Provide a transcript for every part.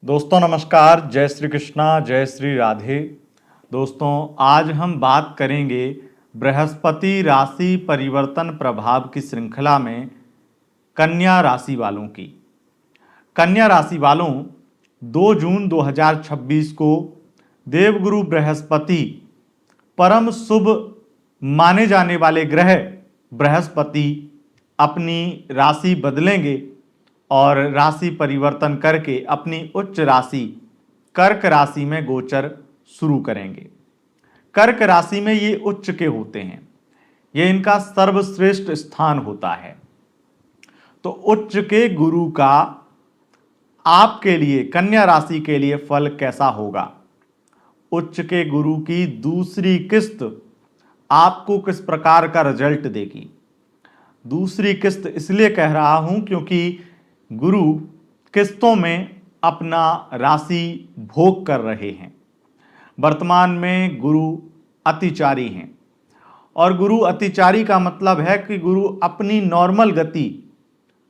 दोस्तों नमस्कार, जय श्री कृष्णा, जय श्री राधे। दोस्तों आज हम बात करेंगे बृहस्पति राशि परिवर्तन प्रभाव की श्रृंखला में कन्या राशि वालों की। कन्या राशि वालों 2 जून 2026 को देवगुरु बृहस्पति परम शुभ माने जाने वाले ग्रह बृहस्पति अपनी राशि बदलेंगे और राशि परिवर्तन करके अपनी उच्च राशि कर्क राशि में गोचर शुरू करेंगे। कर्क राशि में ये उच्च के होते हैं, ये इनका सर्वश्रेष्ठ स्थान होता है। तो उच्च के गुरु का आपके लिए, कन्या राशि के लिए फल कैसा होगा? उच्च के गुरु की दूसरी किस्त आपको किस प्रकार का रिजल्ट देगी? दूसरी किस्त इसलिए कह रहा हूं क्योंकि गुरु किस्तों में अपना राशि भोग कर रहे हैं। वर्तमान में गुरु अतिचारी हैं और गुरु अतिचारी का मतलब है कि गुरु अपनी नॉर्मल गति,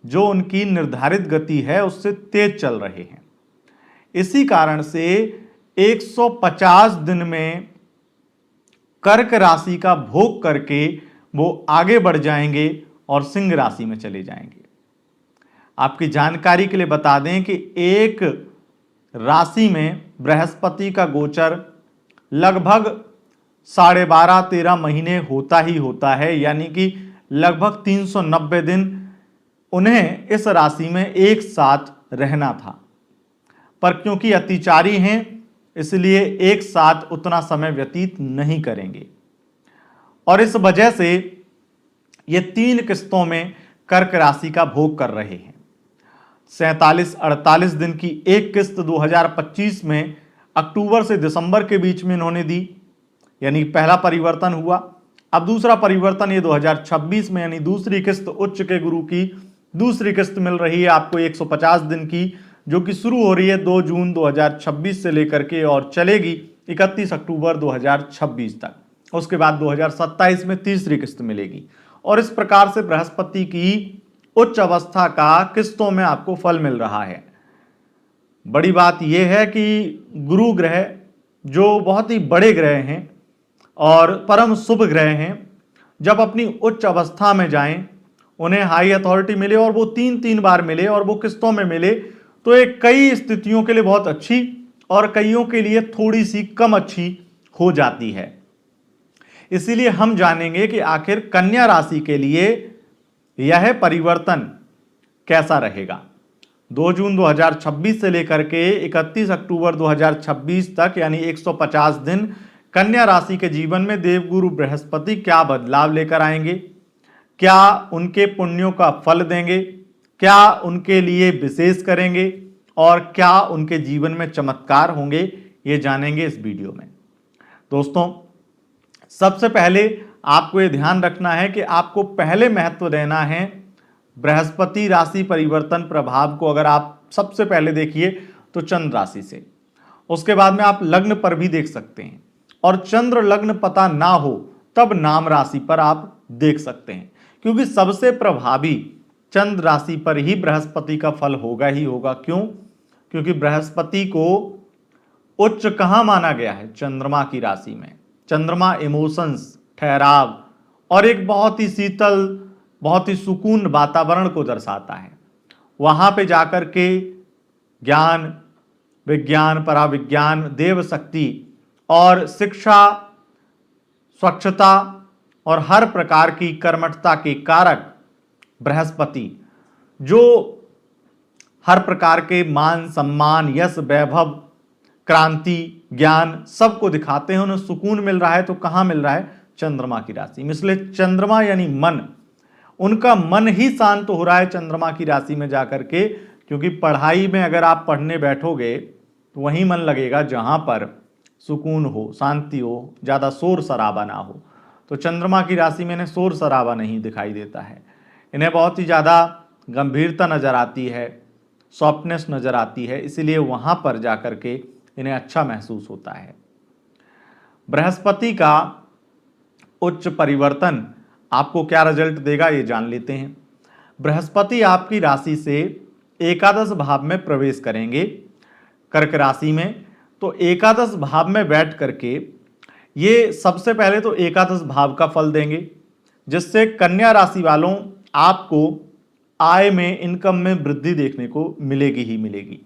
जो उनकी निर्धारित गति है, उससे तेज चल रहे हैं। इसी कारण से 150 दिन में कर्क राशि का भोग करके वो आगे बढ़ जाएंगे और सिंह राशि में चले जाएंगे। आपकी जानकारी के लिए बता दें कि एक राशि में बृहस्पति का गोचर लगभग 12.5-13 महीने होता ही होता है, यानी कि लगभग 390 दिन उन्हें इस राशि में एक साथ रहना था, पर क्योंकि अतिचारी हैं इसलिए एक साथ उतना समय व्यतीत नहीं करेंगे और इस वजह से ये 3 किस्तों में कर्क राशि का भोग कर रहे हैं। 47-48 दिन की एक किस्त 2025 में अक्टूबर से दिसंबर के बीच में इन्होंने दी, यानी पहला परिवर्तन हुआ। अब दूसरा परिवर्तन ये 2026 में, यानी दूसरी किस्त उच्च के गुरु की दूसरी किस्त मिल रही है आपको 150 दिन की, जो कि शुरू हो रही है 2 जून 2026 से लेकर के और चलेगी 31 अक्टूबर 2026 तक। उसके बाद 2027 में तीसरी किस्त मिलेगी और इस प्रकार से बृहस्पति की उच्च अवस्था का किस्तों में आपको फल मिल रहा है। बड़ी बात यह है कि गुरु ग्रह जो बहुत ही बड़े ग्रह हैं और परम शुभ ग्रह हैं, जब अपनी उच्च अवस्था में जाएं, उन्हें हाई अथॉरिटी मिले और वो 3-3 बार मिले और वो किस्तों में मिले, तो एक कई स्थितियों के लिए बहुत अच्छी और कईयों के लिए थोड़ी सी कम अच्छी हो जाती है। इसीलिए हम जानेंगे कि आखिर कन्या राशि के लिए यह परिवर्तन कैसा रहेगा। 2 जून 2026 से लेकर के 31 अक्टूबर 2026 तक, यानी 150 दिन कन्या राशि के जीवन में देवगुरु बृहस्पति क्या बदलाव लेकर आएंगे, क्या उनके पुण्यों का फल देंगे, क्या उनके लिए विशेष करेंगे और क्या उनके जीवन में चमत्कार होंगे, ये जानेंगे इस वीडियो में। दोस्तों सबसे पहले आपको ये ध्यान रखना है कि आपको पहले महत्व देना है बृहस्पति राशि परिवर्तन प्रभाव को। अगर आप सबसे पहले देखिए तो चंद्र राशि से, उसके बाद में आप लग्न पर भी देख सकते हैं और चंद्र लग्न पता ना हो तब नाम राशि पर आप देख सकते हैं, क्योंकि सबसे प्रभावी चंद्र राशि पर ही बृहस्पति का फल होगा ही होगा। क्यों? क्योंकि बृहस्पति को उच्च कहां माना गया है? चंद्रमा की राशि में। चंद्रमा इमोशंस, ठहराव और एक बहुत ही शीतल, बहुत ही सुकून वातावरण को दर्शाता है। वहां पे जाकर के ज्ञान, विज्ञान, पराविज्ञान, देव शक्ति और शिक्षा, स्वच्छता और हर प्रकार की कर्मठता के कारक बृहस्पति, जो हर प्रकार के मान सम्मान, यश, वैभव, क्रांति, ज्ञान सबको दिखाते हैं, उन्हें सुकून मिल रहा है। तो कहां मिल रहा है? चंद्रमा की राशि में। इसलिए चंद्रमा यानी मन, उनका मन ही शांत हो रहा है चंद्रमा की राशि में जाकर के, क्योंकि पढ़ाई में अगर आप पढ़ने बैठोगे तो वहीं मन लगेगा जहां पर सुकून हो, शांति हो, ज्यादा शोर शराबा ना हो। तो चंद्रमा की राशि में इन्हें शोर शराबा नहीं दिखाई देता है, इन्हें बहुत ही ज्यादा गंभीरता नजर आती है, सॉफ्टनेस नजर आती है, इसीलिए वहां पर जाकर के इन्हें अच्छा महसूस होता है। बृहस्पति का उच्च परिवर्तन आपको क्या रिजल्ट देगा ये जान लेते हैं। बृहस्पति आपकी राशि से एकादश भाव में प्रवेश करेंगे। कर्क राशि में, तो एकादश भाव में बैठ करके ये सबसे पहले तो एकादश भाव का फल देंगे, जिससे कन्या राशि वालों आपको आय में, इनकम में वृद्धि देखने को मिलेगी ही मिलेगी।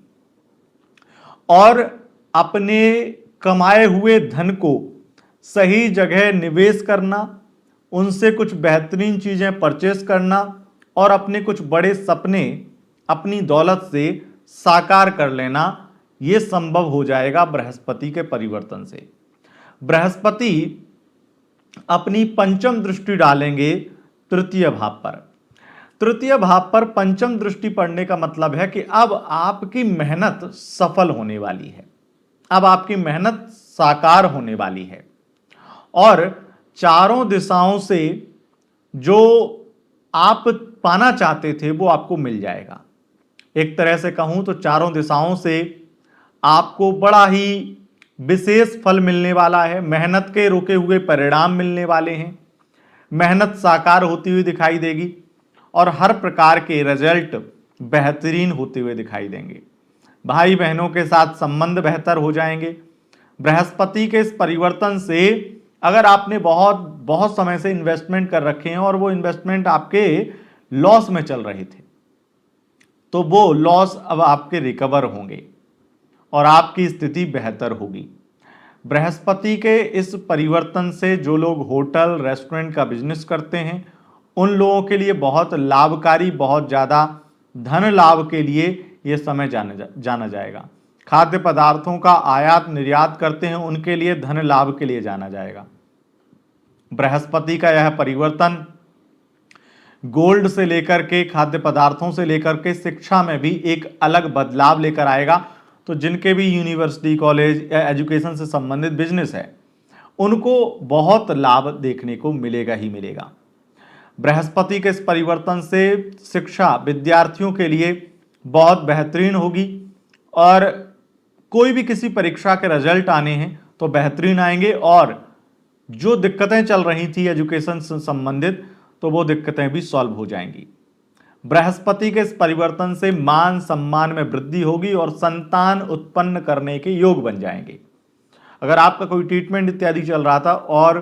और अपने कमाए हुए धन को सही जगह निवेश करना, उनसे कुछ बेहतरीन चीजें परचेस करना और अपने कुछ बड़े सपने अपनी दौलत से साकार कर लेना, यह संभव हो जाएगा बृहस्पति के परिवर्तन से। बृहस्पति अपनी पंचम दृष्टि डालेंगे तृतीय भाव पर। तृतीय भाव पर पंचम दृष्टि पड़ने का मतलब है कि अब आपकी मेहनत सफल होने वाली है, अब आपकी मेहनत साकार होने वाली है और चारों दिशाओं से जो आप पाना चाहते थे वो आपको मिल जाएगा। एक तरह से कहूं तो चारों दिशाओं से आपको बड़ा ही विशेष फल मिलने वाला है, मेहनत के रुके हुए परिणाम मिलने वाले हैं, मेहनत साकार होती हुई दिखाई देगी और हर प्रकार के रिजल्ट बेहतरीन होते हुए दिखाई देंगे। भाई बहनों के साथ संबंध बेहतर हो जाएंगे। बृहस्पति के इस परिवर्तन से अगर आपने बहुत समय से इन्वेस्टमेंट कर रखे हैं और वो इन्वेस्टमेंट आपके लॉस में चल रहे थे, तो वो लॉस अब आपके रिकवर होंगे और आपकी स्थिति बेहतर होगी। बृहस्पति के इस परिवर्तन से जो लोग होटल रेस्टोरेंट का बिजनेस करते हैं उन लोगों के लिए बहुत लाभकारी, बहुत ज़्यादा धन लाभ के लिए यह समय जाना जाएगा। खाद्य पदार्थों का आयात निर्यात करते हैं उनके लिए धन लाभ के लिए जाना जाएगा। बृहस्पति का यह परिवर्तन गोल्ड से लेकर के, खाद्य पदार्थों से लेकर के शिक्षा में भी एक अलग बदलाव लेकर आएगा। तो जिनके भी यूनिवर्सिटी, कॉलेज या एजुकेशन से संबंधित बिजनेस है उनको बहुत लाभ देखने को मिलेगा ही मिलेगा। बृहस्पति के इस परिवर्तन से शिक्षा विद्यार्थियों के लिए बहुत बेहतरीन होगी और कोई भी किसी परीक्षा के रिजल्ट आने हैं तो बेहतरीन आएंगे और जो दिक्कतें चल रही थी एजुकेशन से संबंधित तो वो दिक्कतें भी सॉल्व हो जाएंगी। बृहस्पति के इस परिवर्तन से मान सम्मान में वृद्धि होगी और संतान उत्पन्न करने के योग बन जाएंगे। अगर आपका कोई ट्रीटमेंट इत्यादि चल रहा था और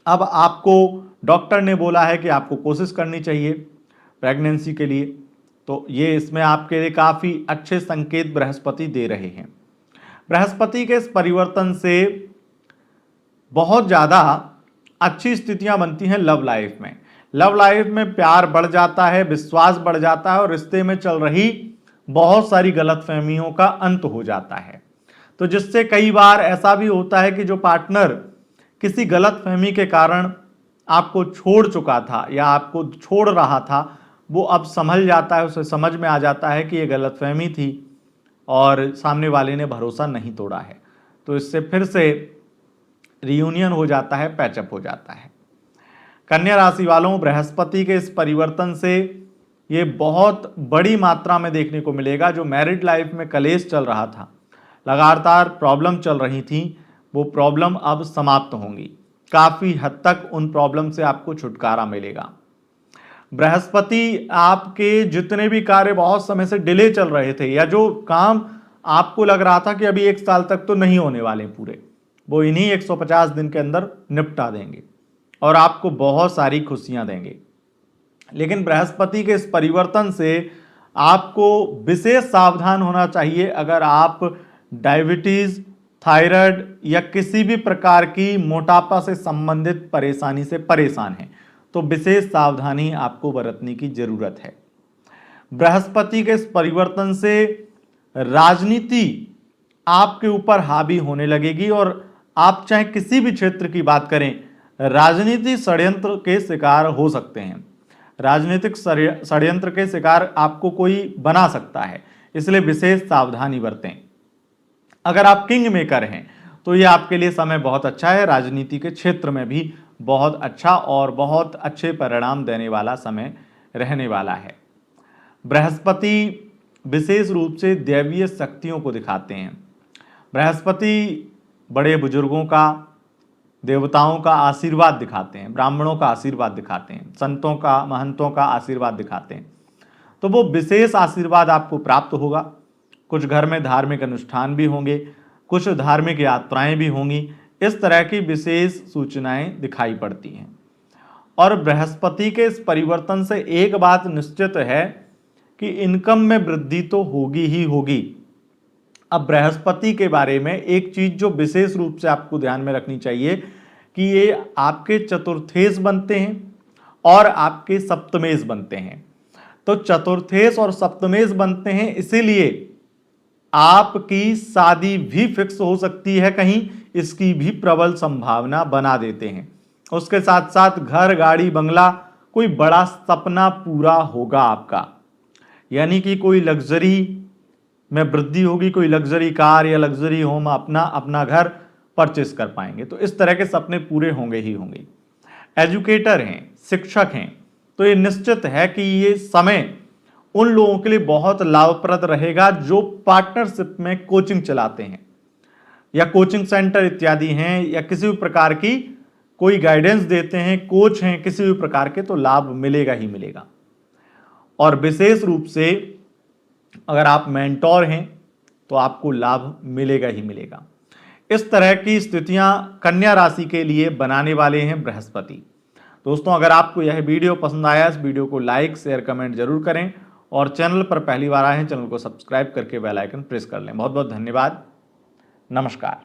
अब आपको डॉक्टर ने बोला है कि आपको कोशिश करनी चाहिए प्रेगनेंसी के लिए, तो ये इसमें आपके लिए काफ़ी अच्छे संकेत बृहस्पति दे रहे हैं। बृहस्पति के इस परिवर्तन से बहुत ज़्यादा अच्छी स्थितियां बनती हैं लव लाइफ में। लव लाइफ में प्यार बढ़ जाता है, विश्वास बढ़ जाता है और रिश्ते में चल रही बहुत सारी गलतफहमियों का अंत हो जाता है। तो जिससे कई बार ऐसा भी होता है कि जो पार्टनर किसी गलतफहमी के कारण आपको छोड़ चुका था या आपको छोड़ रहा था, वो अब संभल जाता है, उसे समझ में आ जाता है कि ये गलतफहमी थी और सामने वाले ने भरोसा नहीं तोड़ा है, तो इससे फिर से रियूनियन हो जाता है, पैचअप हो जाता है। कन्या राशि वालों, बृहस्पति के इस परिवर्तन से ये बहुत बड़ी मात्रा में देखने को मिलेगा। जो मैरिड लाइफ में कलेश चल रहा था, लगातार प्रॉब्लम चल रही थी, वो प्रॉब्लम अब समाप्त होंगी। काफ़ी हद तक उन प्रॉब्लम से आपको छुटकारा मिलेगा। बृहस्पति आपके जितने भी कार्य बहुत समय से डिले चल रहे थे या जो काम आपको लग रहा था कि अभी 1 साल तक तो नहीं होने वाले पूरे, वो इन्हीं 150 दिन के अंदर निपटा देंगे और आपको बहुत सारी खुशियां देंगे। लेकिन बृहस्पति के इस परिवर्तन से आपको विशेष सावधान होना चाहिए। अगर आप डायबिटीज, थायराइड या किसी भी प्रकार की मोटापा से संबंधित परेशानी से परेशान हैं तो विशेष सावधानी आपको बरतने की जरूरत है। बृहस्पति के इस परिवर्तन से राजनीति आपके ऊपर हावी होने लगेगी और आप चाहे किसी भी क्षेत्र की बात करें, राजनीति षड्यंत्र के शिकार हो सकते हैं। राजनीतिक षड्यंत्र के शिकार आपको कोई बना सकता है, इसलिए विशेष सावधानी बरतें। अगर आप किंग मेकर हैं तो ये आपके लिए समय बहुत अच्छा है। राजनीति के क्षेत्र में भी बहुत अच्छा और बहुत अच्छे परिणाम देने वाला समय रहने वाला है। बृहस्पति विशेष रूप से दैवीय शक्तियों को दिखाते हैं। बृहस्पति बड़े बुजुर्गों का, देवताओं का आशीर्वाद दिखाते हैं, ब्राह्मणों का आशीर्वाद दिखाते हैं, संतों का, महंतों का आशीर्वाद दिखाते हैं। तो वो विशेष आशीर्वाद आपको प्राप्त होगा। कुछ घर में धार्मिक अनुष्ठान भी होंगे, कुछ धार्मिक यात्राएं भी होंगी। इस तरह की विशेष सूचनाएं दिखाई पड़ती हैं। और बृहस्पति के इस परिवर्तन से एक बात निश्चित है कि इनकम में वृद्धि तो होगी ही होगी। अब बृहस्पति के बारे में एक चीज जो विशेष रूप से आपको ध्यान में रखनी चाहिए कि ये आपके चतुर्थेश बनते हैं और आपके सप्तमेश बनते हैं। तो चतुर्थेश और सप्तमेश बनते हैं, इसीलिए आपकी शादी भी फिक्स हो सकती है कहीं, इसकी भी प्रबल संभावना बना देते हैं। उसके साथ साथ घर, गाड़ी, बंगला, कोई बड़ा सपना पूरा होगा आपका, यानी कि कोई लग्जरी में वृद्धि होगी, कोई लग्जरी कार या लग्जरी होम अपना घर परचेस कर पाएंगे। तो इस तरह के सपने पूरे होंगे ही होंगे। एजुकेटर हैं, शिक्षक हैं, तो ये निश्चित है कि ये समय उन लोगों के लिए बहुत लाभप्रद रहेगा जो पार्टनरशिप में कोचिंग चलाते हैं या कोचिंग सेंटर इत्यादि हैं, या किसी भी प्रकार की कोई गाइडेंस देते हैं, कोच हैं किसी भी प्रकार के, तो लाभ मिलेगा ही मिलेगा। और विशेष रूप से अगर आप मेंटोर हैं तो आपको लाभ मिलेगा ही मिलेगा। इस तरह की स्थितियां कन्या राशि के लिए बनाने वाले हैं बृहस्पति। दोस्तों, अगर आपको यह वीडियो पसंद आया, इस वीडियो को लाइक, शेयर, कमेंट जरूर करें और चैनल पर पहली बार आए हैं, चैनल को सब्सक्राइब करके बेल आइकन प्रेस कर लें। बहुत बहुत धन्यवाद। नमस्कार।